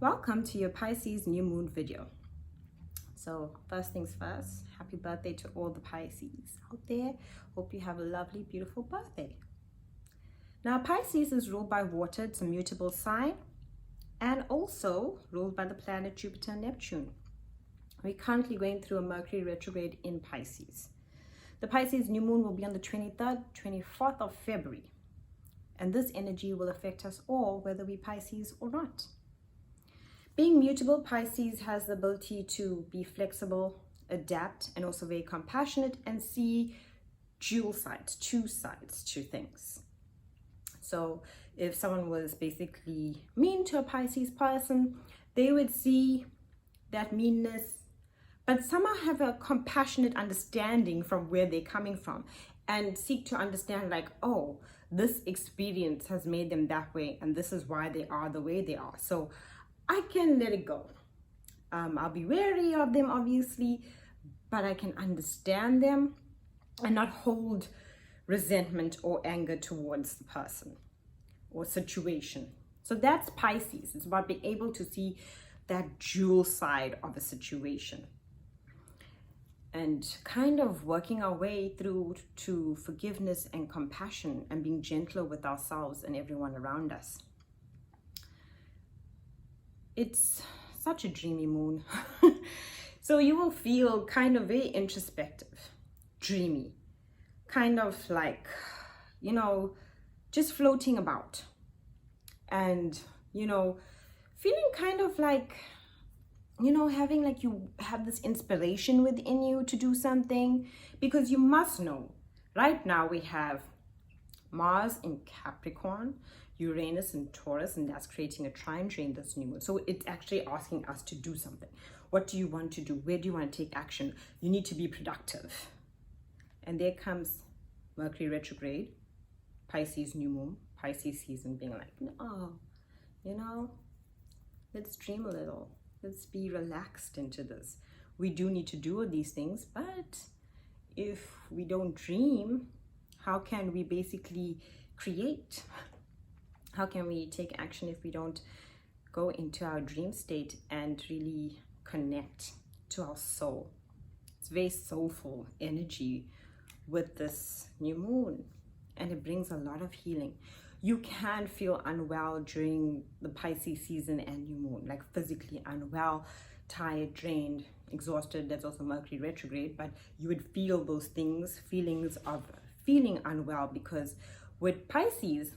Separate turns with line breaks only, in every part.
Welcome to your Pisces New Moon video. So first things first, happy birthday to all the Pisces out there. Hope you have a lovely, beautiful birthday. Now Pisces is ruled by water, it's a mutable sign, and also ruled by the planet Jupiter and Neptune. We're currently going through a Mercury retrograde in Pisces. The Pisces New Moon will be on the 23rd, 24th of February. And this energy will affect us all, whether we Pisces or not. Being mutable, Pisces has the ability to be flexible, adapt, and also very compassionate and see dual sides, two sides to things. So if someone was basically mean to a Pisces person, they would see that meanness, but somehow have a compassionate understanding from where they're coming from and seek to understand like, oh, this experience has made them that way and this is why they are the way they are. So I can let it go. I'll be wary of them, obviously, but I can understand them and not hold resentment or anger towards the person or situation. So that's Pisces. It's about being able to see that dual side of a situation and kind of working our way through to forgiveness and compassion and being gentler with ourselves and everyone around us. It's such a dreamy moon. So you will feel kind of very introspective, dreamy, kind of like, just floating about and, feeling kind of like, having like you have this inspiration within you to do something, because you must know right now we have Mars in Capricorn, Uranus in Taurus, and that's creating a trine during this new moon. So it's actually asking us to do something. What do you want to do? Where do you want to take action? You need to be productive. And there comes Mercury retrograde, Pisces new moon, Pisces season being like, no, let's dream a little. Let's be relaxed into this. We do need to do all these things, but if we don't dream, how can we basically create? How can we take action if we don't go into our dream state and really connect to our soul? It's very soulful energy with this new moon, and it brings a lot of healing. You can feel unwell during the Pisces season and new moon, like physically unwell, tired, drained, exhausted. That's also Mercury retrograde, but you would feel those things, feelings of feeling unwell, because with Pisces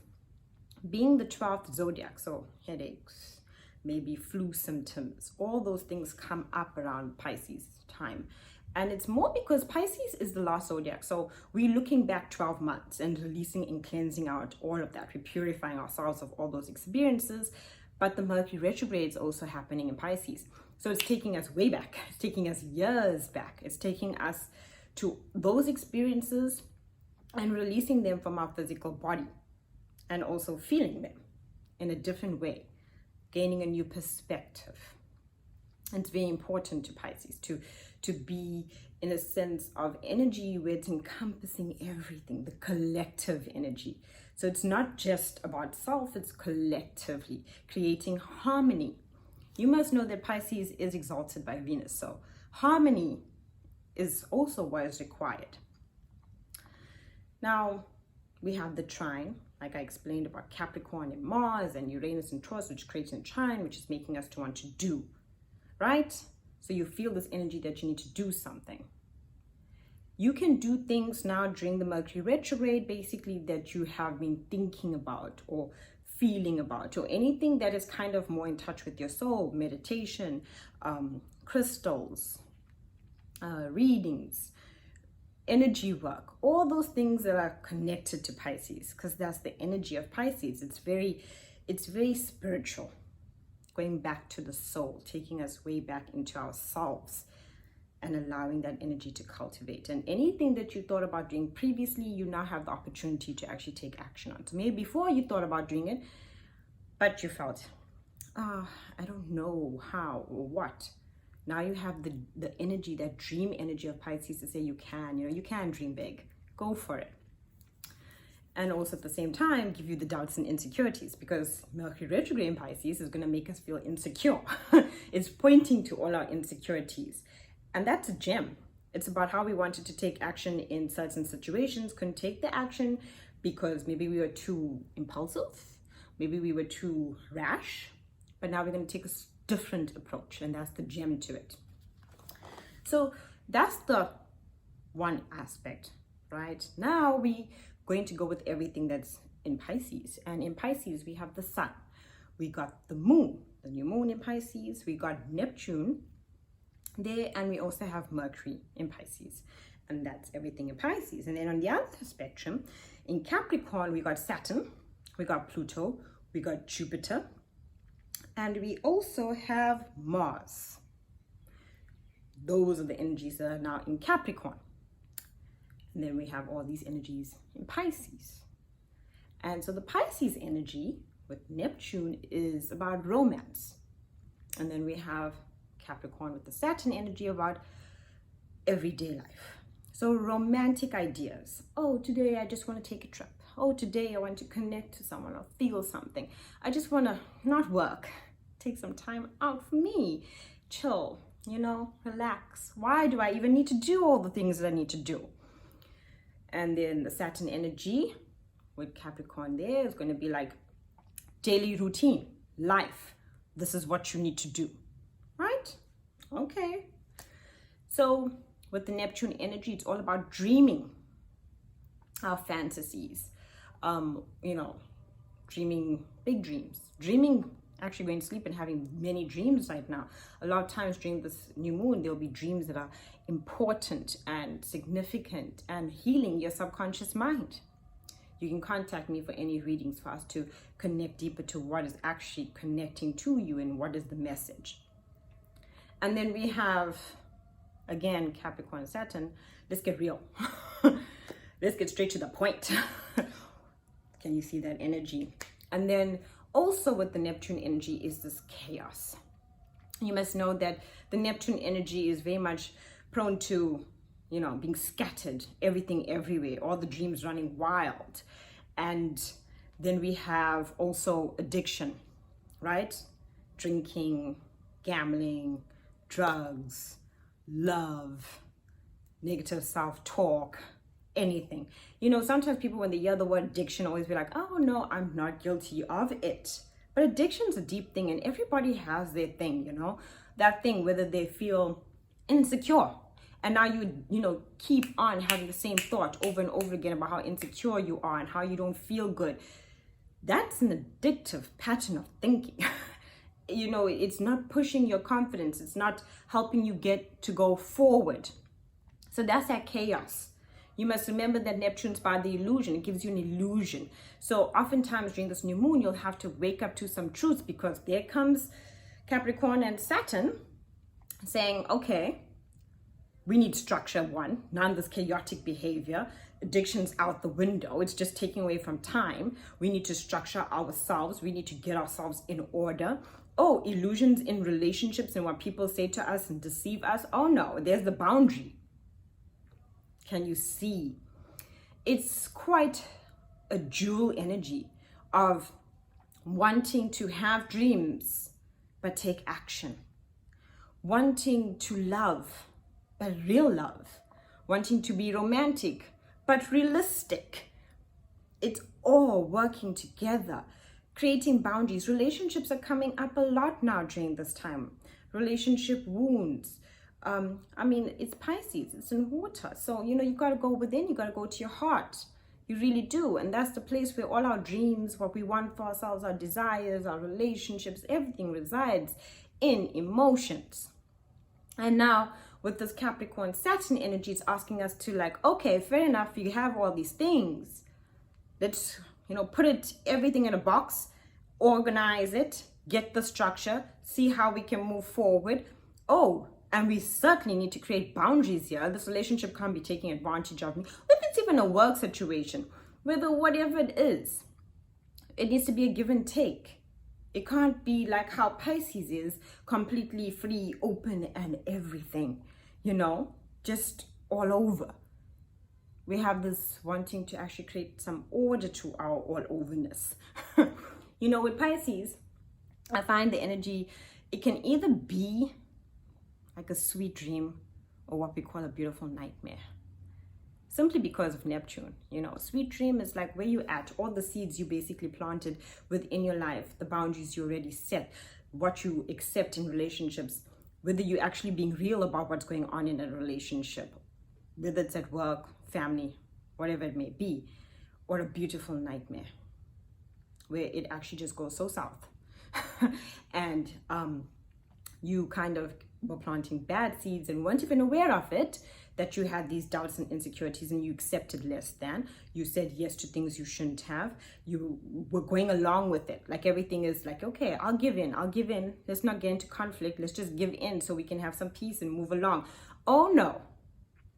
being the 12th zodiac, so headaches, maybe flu symptoms, all those things come up around Pisces time. And it's more because Pisces is the last zodiac. So we're looking back 12 months and releasing and cleansing out all of that. We're purifying ourselves of all those experiences. But the Mercury retrograde is also happening in Pisces. So it's taking us way back. It's taking us years back. It's taking us to those experiences and releasing them from our physical body and also feeling them in a different way, gaining a new perspective. And it's very important to Pisces to be in a sense of energy where it's encompassing everything, the collective energy. So it's not just about self, it's collectively creating harmony. You must know that Pisces is exalted by Venus, so harmony is also what is required. Now we have the trine, like I explained about Capricorn and Mars and Uranus and Taurus, which creates a trine, which is making us to want to do, right? So you feel this energy that you need to do something. You can do things now during the Mercury retrograde, basically, that you have been thinking about or feeling about, or anything that is kind of more in touch with your soul, meditation, crystals, readings, energy work, all those things that are connected to Pisces, because that's the energy of Pisces. It's very spiritual, going back to the soul, taking us way back into ourselves and allowing that energy to cultivate. And anything that you thought about doing previously, you now have the opportunity to actually take action on. So maybe before you thought about doing it, but you felt, I don't know how or what. Now you have the energy, that dream energy of Pisces to say you can dream big, go for it. and also at the same time give you the doubts and insecurities, because Mercury retrograde in Pisces is going to make us feel insecure. It's pointing to all our insecurities, and that's a gem. It's about how we wanted to take action in certain situations, couldn't take the action because maybe we were too impulsive, maybe we were too rash, but now we're going to take a different approach, and that's the gem to it. So that's the one aspect, right? Now we going to go with everything that's in Pisces, and in Pisces we have the sun, we got the moon, the new moon in Pisces, we got Neptune there, and we also have Mercury in Pisces, and that's everything in Pisces. And then on the other spectrum, in Capricorn, we got Saturn, we got Pluto, we got Jupiter, and we also have Mars. Those are the energies that are now in Capricorn. And then we have all these energies in Pisces. And so the Pisces energy with Neptune is about romance. And then we have Capricorn with the Saturn energy about everyday life. So romantic ideas. Oh, today I just want to take a trip. Oh, today I want to connect to someone or feel something. I just want to not work. Take some time out for me. Chill, relax. Why do I even need to do all the things that I need to do? And then the Saturn energy with Capricorn there is going to be like daily routine, life. This is what you need to do, right? Okay. So with the Neptune energy, it's all about dreaming our fantasies, dreaming big dreams, dreaming actually going to sleep and having many dreams right now. A lot of times during this new moon, there'll be dreams that are important and significant and healing your subconscious mind. You can contact me for any readings for us to connect deeper to what is actually connecting to you and what is the message. And then we have, again, Capricorn, Saturn. Let's get real. Let's get straight to the point. Can you see that energy? And then also with the Neptune energy is this chaos. You must know that the Neptune energy is very much prone to, being scattered, everything everywhere, all the dreams running wild. And then we have also addiction, right? Drinking, gambling, drugs, love, negative self-talk, anything. Sometimes people, when they hear the word addiction, always be like, oh no, I'm not guilty of it. But addiction's a deep thing, and everybody has their thing, that thing, whether they feel insecure. And now you keep on having the same thought over and over again about how insecure you are and how you don't feel good. That's an addictive pattern of thinking. It's not pushing your confidence. It's not helping you get to go forward. So that's that chaos. You must remember that Neptune's by the illusion. It gives you an illusion. So oftentimes during this new moon, you'll have to wake up to some truths, because there comes Capricorn and Saturn saying, okay, we need structure, one, none of this chaotic behavior. Addiction's out the window. It's just taking away from time. We need to structure ourselves. We need to get ourselves in order. Oh, illusions in relationships and what people say to us and deceive us. Oh no, there's the boundary. Can you see? It's quite a dual energy of wanting to have dreams, but take action. Wanting to love, but real love. Wanting to be romantic, but realistic. It's all working together. Creating boundaries. Relationships are coming up a lot now during this time. Relationship wounds. It's Pisces, it's in water. So, you got to go within, you got to go to your heart. You really do. And that's the place where all our dreams, what we want for ourselves, our desires, our relationships, everything resides in emotions. And now with this Capricorn Saturn energy, it's asking us to okay, fair enough, you have all these things. Let's, put everything in a box, organize it, get the structure, see how we can move forward. Oh, and we certainly need to create boundaries here. This relationship can't be taking advantage of me. If it's even a work situation, whatever it is, it needs to be a give and take. It can't be like how Pisces is, completely free, open, and everything, just all over. We have this wanting to actually create some order to our all-overness. You know, with Pisces, I find the energy, it can either be like a sweet dream or what we call a beautiful nightmare. Simply because of Neptune. You know, sweet dream is like where you at, all the seeds you basically planted within your life, the boundaries you already set, what you accept in relationships, whether you're actually being real about what's going on in a relationship, whether it's at work, family, whatever it may be, or a beautiful nightmare where it actually just goes so south. And you kind of were planting bad seeds and weren't even aware of it, that you had these doubts and insecurities, and you accepted less than. You said yes to things you shouldn't have. You were going along with it. Like everything is like, okay, I'll give in. Let's not get into conflict. Let's just give in so we can have some peace and move along. Oh no.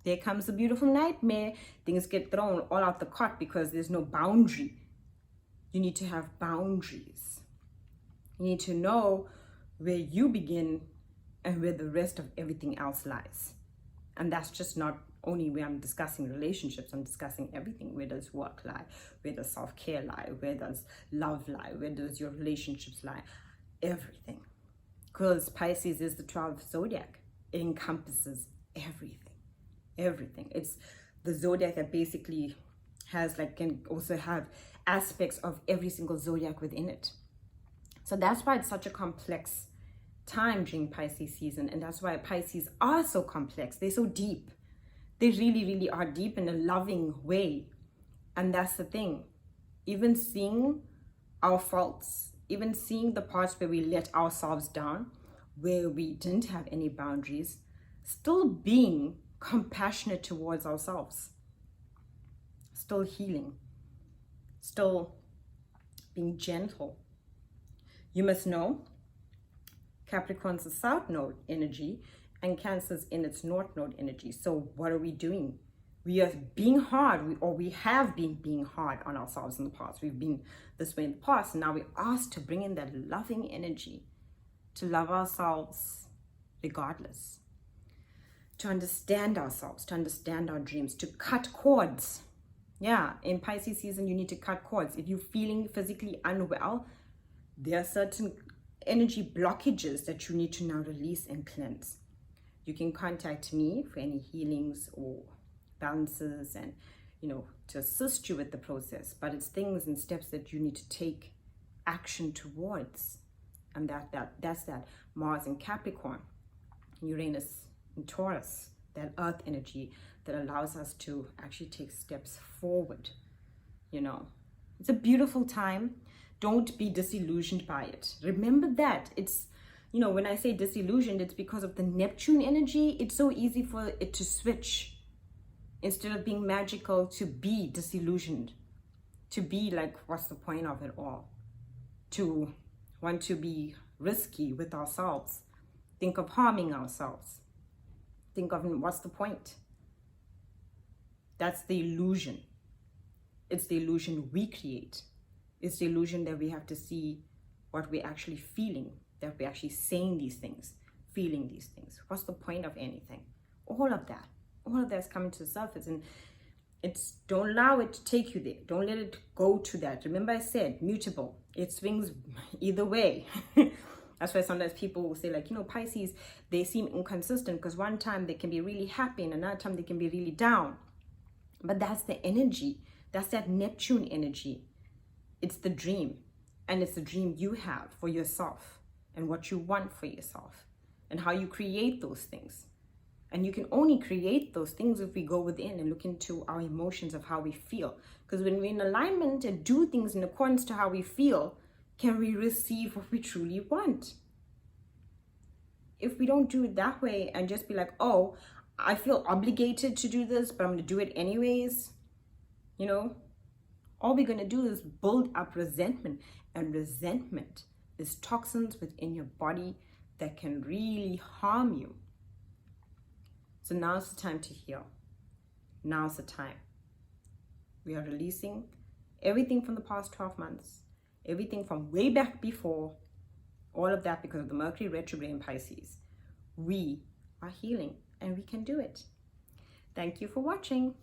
There comes the beautiful nightmare. Things get thrown all out the cot because there's no boundary. You need to have boundaries. You need to know where you begin and where the rest of everything else lies. And that's just not only where I'm discussing relationships, I'm discussing everything. Where does work lie? Where does self-care lie? Where does love lie? Where does your relationships lie? Everything. Because Pisces is the 12th zodiac. It encompasses everything. Everything. It's the zodiac that basically has like, can also have aspects of every single zodiac within it. So that's why it's such a complex time during Pisces season, and that's why Pisces are so complex. They're so deep. They really, really are deep in a loving way. And that's the thing. Even seeing our faults, even seeing the parts where we let ourselves down, where we didn't have any boundaries, still being compassionate towards ourselves, still healing, still being gentle. You must know Capricorn's the south node energy and Cancer's in its north node energy. So what are we doing? We are being hard, we have been being hard on ourselves in the past. We've been this way in the past, and now we're asked to bring in that loving energy, to love ourselves regardless, to understand ourselves, to understand our dreams, to cut cords. Yeah, in Pisces season, you need to cut cords. If you're feeling physically unwell, there are certain energy blockages that you need to now release and cleanse. You can contact me for any healings or balances and, you know, to assist you with the process. But it's things and steps that you need to take action towards. And that's that Mars in Capricorn, Uranus in Taurus, that earth energy that allows us to actually take steps forward. You know, it's a beautiful time. Don't be disillusioned by it. Remember that it's, you know, when I say disillusioned, it's because of the Neptune energy. It's so easy for it to switch. Instead of being magical, to be disillusioned, to be like, what's the point of it all? To want to be risky with ourselves, think of harming ourselves, think of what's the point? That's the illusion. It's the illusion we create. It's the illusion that we have to see what we're actually feeling, that we're actually saying these things, feeling these things. What's the point of anything? All of that's coming to the surface, and don't allow it to take you there. Don't let it go to that. Remember I said, mutable. It swings either way. That's why sometimes people will say, like, you know, Pisces, they seem inconsistent because one time they can be really happy and another time they can be really down. But that's the energy. That's that Neptune energy. It's the dream, and it's the dream you have for yourself and what you want for yourself and how you create those things. And you can only create those things if we go within and look into our emotions of how we feel. Because when we're in alignment and do things in accordance to how we feel, can we receive what we truly want? If we don't do it that way and just be like, oh, I feel obligated to do this, but I'm going to do it anyways, you know, all we're going to do is build up resentment. And resentment is toxins within your body that can really harm you. So now's the time to heal. Now's the time. We are releasing everything from the past 12 months, everything from way back before, all of that because of the Mercury Retrograde in Pisces. We are healing and we can do it. Thank you for watching.